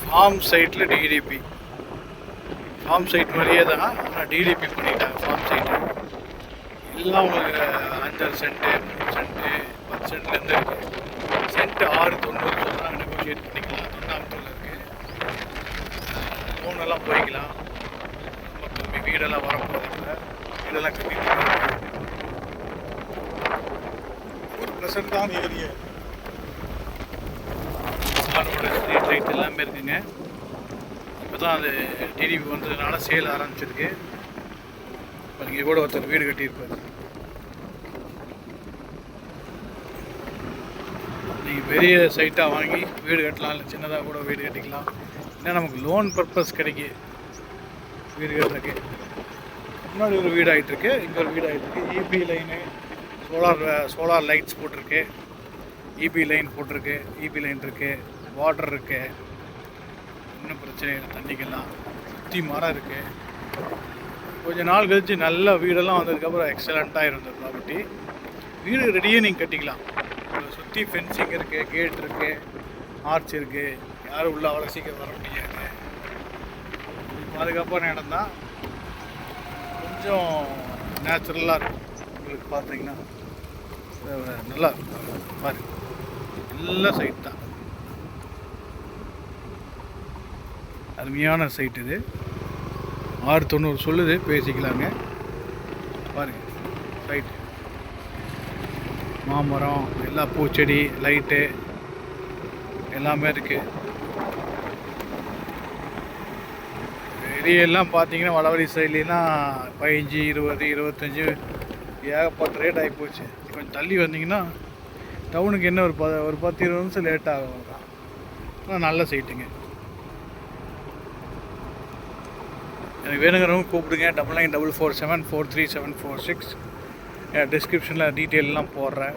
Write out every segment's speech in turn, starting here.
Form சைட்டில் TDP. Form side மாதிரியே தான், ஆனால் டிடிபி பண்ணிட்டாங்க. ஃபார்ம் சைட்டு எல்லாம் உங்களுக்கு 5 சென்ட்டு 3 சென்ட்டு 10 சென்ட்லேருந்து இருக்குது. சென்ட்டு 690 சொல்கிறாங்க. நெகோஷியேட் பண்ணிக்கலாம். தொண்டாமத்தூரில் இருக்குது. லோனெல்லாம் போய்க்கலாம். நம்ம திரும்பி வீடெல்லாம் வரப்போகிறதில்ல. வீடெல்லாம் கட்டிட்டு ஒரு ப்ளசண்ட்டான ஏரியா. ஆரோட ஸ்ட்ரீட் லைட் எல்லாமே இருக்குங்க. இப்போ தான் அது டிடிபி வந்ததுனால சேல் ஆரம்பிச்சிருக்கு. இப்போ நீங்கள் கூட ஒருத்தர் வீடு கட்டியிருப்பார். நீங்கள் பெரிய சைட்டாக வாங்கி வீடு கட்டலாம், இல்லை சின்னதாக கூட வீடு கட்டிக்கலாம். ஏன்னா நமக்கு லோன் பர்பஸ் கிடைக்கும் வீடு கட்டுறதுக்கு. முன்னாடி ஒரு வீடு ஆகிட்டுருக்கு, இங்கே ஒரு வீடு ஆகிட்டுருக்கு. இபி லைனு, சோலார் லைட்ஸ் போட்டிருக்கு. இபி லைன் போட்டிருக்கு, இபி லைன் இருக்குது, வாட்டர் இருக்குது. இன்னும் பிரச்சனை இல்லை. தண்ணிக்கெல்லாம் சுற்றி மரம் இருக்குது. கொஞ்சம் நாள் கழித்து நல்ல வீடெல்லாம் வந்ததுக்கப்புறம் எக்ஸலண்ட்டாக இருந்த ப்ராப்பர்ட்டி. வீடு ரெடியே நீங்கள் கட்டிக்கலாம். சுற்றி ஃபென்சிங் இருக்குது, கேட் இருக்குது, ஆர்ச் இருக்குது. யாரும் உள்ளே அவ்வளோ சீக்கிரம் வர முடியாது. பாதுகாப்பான இடம் தான். கொஞ்சம் நேச்சுரலாக இருக்கும். உங்களுக்கு பார்த்தீங்கன்னா நல்லா பாரு, நல்ல சைட் தான். அருமையான சைட் இது. 690 சொல்லுது, பேசிக்கலாங்க. பாருங்கள் சைட்டு, மாமரம், எல்லா பூச்செடி, லைட்டு எல்லாமே இருக்குது. வெளியெல்லாம் பார்த்தீங்கன்னா வடவழி சைட்லாம் 15, 20, 25 ஏகப்பட்ட ரேட் ஆகி போச்சு. கொஞ்சம் தள்ளி வந்தீங்கன்னா டவுனுக்கு என்ன ஒரு 10-20 நிமிஷம் லேட் ஆகும். ஆனால் நல்ல சைட்டுங்க. எனக்கு வேணுங்கிறவங்க கூப்பிடுங்க. 9944743746. டிஸ்கிரிப்ஷனில் டீட்டெயிலெலாம் போடுறேன்.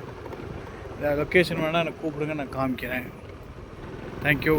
லொக்கேஷன் வேணால் எனக்கு கூப்பிடுங்க, நான் காமிக்கிறேன். தேங்க்யூ.